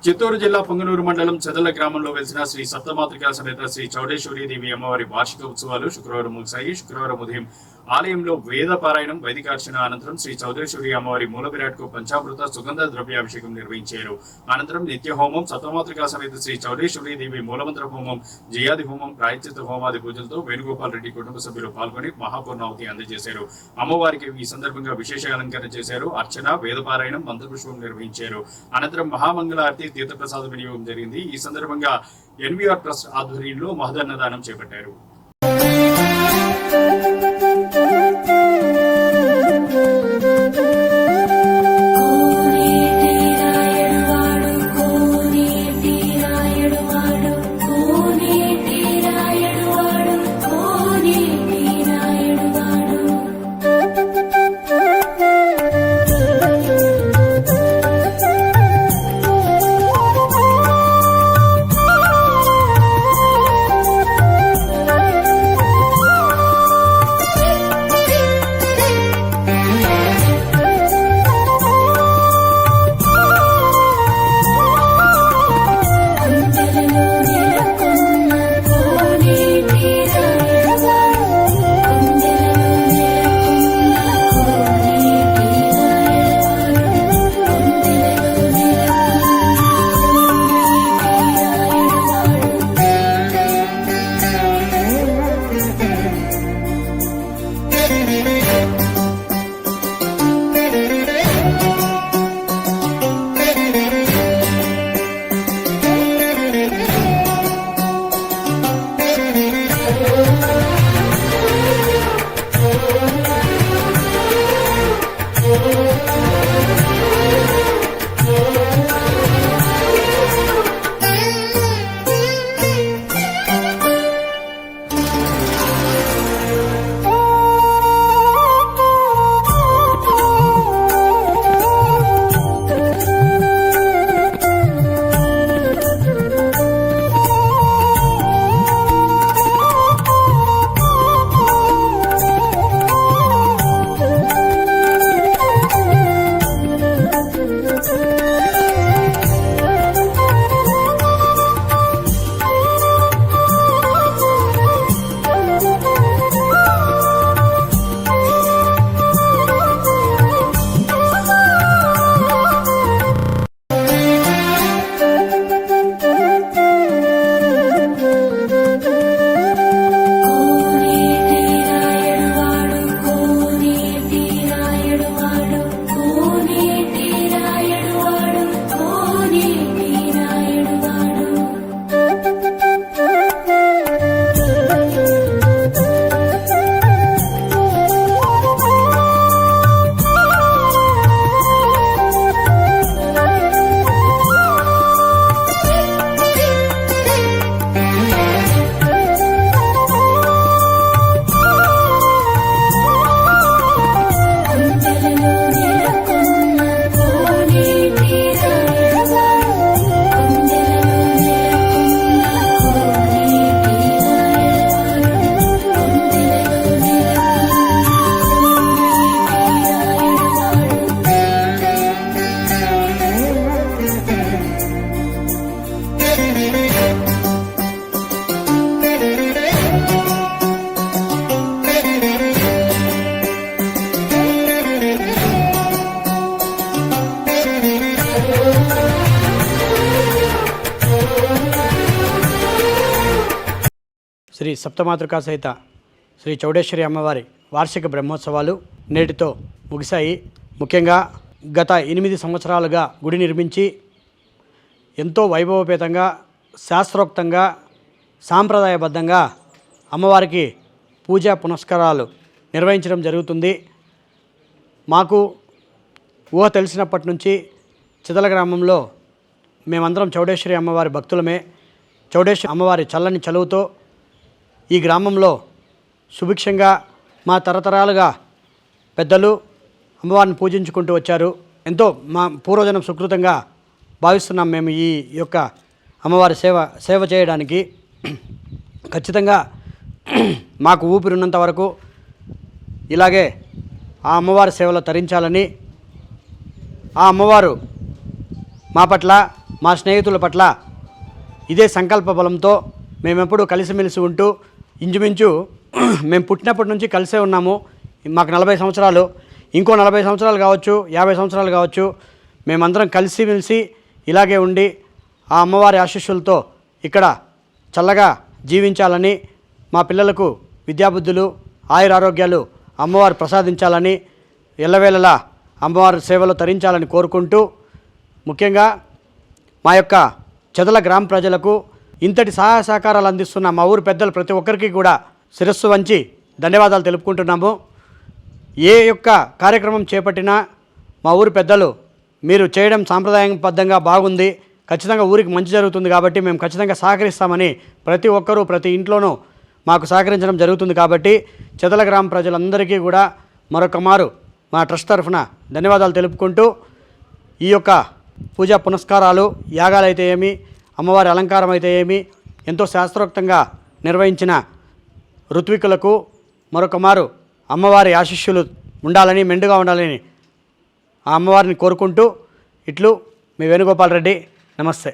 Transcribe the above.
చిత్తూరు జిల్లా పొంగనూరు మండలం చెదల గ్రామంలో వెలిసిన శ్రీ సప్తమాతృకా సమేత శ్రీ చౌడేశ్వరి దేవి అమ్మవారి వార్షిక ఉత్సవాలు శుక్రవారం ముగిశాయి. శుక్రవారం ఉదయం ఆలయంలో వేద పారాయణం, వైదికార్చన అనంతరం శ్రీ చౌడేశ్వరి అమ్మవారి మూల విరాట్కు పంచామృత సుగంధ ద్రవ్యాభిషేకం నిర్వహించారు. అనంతరం నిత్య హోమం, సప్తమాతృకా సమేత శ్రీ చౌడేశ్వరి దేవి మూలమంత్ర హోమం, జయాది హోమం, ప్రాయశ్చిత్త హోమాది పూజలతో వేణుగోపాల్ రెడ్డి కుటుంబ సభ్యులు పాల్గొని మహాపూర్ణావతి అందజేశారు. అమ్మవారికి ఈ సందర్భంగా విశేష అలంకరణ చేశారు. అర్చన, వేదపారాయణం, మంత్రపుష్పం నిర్వహించారు. అనంతరం మహామంగళారతి, తీర్థప్రసాద వినియోగం జరిగింది. ఈ సందర్భంగా ఎన్వీఆర్ ట్రస్ట్ ఆధ్వర్యంలో మహదన్నదానం చేపట్టారు. శ్రీ సప్తమాతృకా సహిత శ్రీ చౌడేశ్వరి అమ్మవారి వార్షిక బ్రహ్మోత్సవాలు నేటితో ముగిశాయి. ముఖ్యంగా గత 8 సంవత్సరాలుగా గుడి నిర్మించి ఎంతో వైభవపేతంగా, శాస్త్రోక్తంగా, సాంప్రదాయబద్ధంగా అమ్మవారికి పూజా పునస్కారాలు నిర్వహించడం జరుగుతుంది. మాకు ఊహ తెలిసినప్పటి నుంచి చిదల గ్రామంలో మేమందరం చౌడేశ్వరి అమ్మవారి భక్తులమే. చౌడేశ్వరి అమ్మవారి చల్లని చలువుతో ఈ గ్రామంలో సుభిక్షంగా మా తరతరాలుగా పెద్దలు అమ్మవారిని పూజించుకుంటూ వచ్చారు. ఎంతో మా పూర్వజనం సుకృతంగా భావిస్తున్నాం మేము ఈ యొక్క అమ్మవారి సేవ చేయడానికి. ఖచ్చితంగా మాకు ఊపిరిన్నంత వరకు ఇలాగే ఆ అమ్మవారి సేవలో తరించాలని, ఆ అమ్మవారు మా పట్ల మా స్నేహితుల పట్ల ఇదే సంకల్ప బలంతో మేమెప్పుడూ కలిసిమెలిసి ఉంటూ ఇంచుమించు మేము పుట్టినప్పటి నుంచి కలిసే ఉన్నాము. మాకు 40 సంవత్సరాలు, ఇంకో 40 సంవత్సరాలు కావచ్చు, 50 సంవత్సరాలు కావచ్చు, మేమందరం కలిసిమెలిసి ఇలాగే ఉండి ఆ అమ్మవారి ఆశీస్సులతో ఇక్కడ చల్లగా జీవించాలని, మా పిల్లలకు విద్యాబుద్ధులు ఆయురారోగ్యాలు అమ్మవారు ప్రసాదించాలని, ఎల్లవేళలా అమ్మవారి సేవలో తరించాలని కోరుకుంటూ, ముఖ్యంగా మా యొక్క చెదల గ్రామ ప్రజలకు ఇంతటి సహాయ సహకారాలు అందిస్తున్న మా ఊరు పెద్దలు ప్రతి ఒక్కరికి కూడా శిరస్సు వంచి ధన్యవాదాలు తెలుపుకుంటున్నాము. ఏ యొక్క కార్యక్రమం చేపట్టినా మా ఊరు పెద్దలు మీరు చేయడం సాంప్రదాయబద్ధంగా బాగుంది, ఖచ్చితంగా ఊరికి మంచి జరుగుతుంది కాబట్టి మేము ఖచ్చితంగా సహకరిస్తామని ప్రతి ఒక్కరూ ప్రతి ఇంట్లోనూ మాకు సహకరించడం జరుగుతుంది. కాబట్టి చెదల గ్రామ ప్రజలందరికీ కూడా మరొక మారు మా ట్రస్ట్ తరఫున ధన్యవాదాలు తెలుపుకుంటూ, ఈ యొక్క పూజా పునస్కారాలు యాగాలైతే ఏమి, అమ్మవారి అలంకారం అయితే ఏమి, ఎంతో శాస్త్రోక్తంగా నిర్వహించిన ఋత్వికులకు మరొక మారు అమ్మవారి ఆశీస్సులు ఉండాలని, మెండుగా ఉండాలని ఆ అమ్మవారిని కోరుకుంటూ, ఇట్లు మీ వేణుగోపాల్ రెడ్డి. నమస్తే.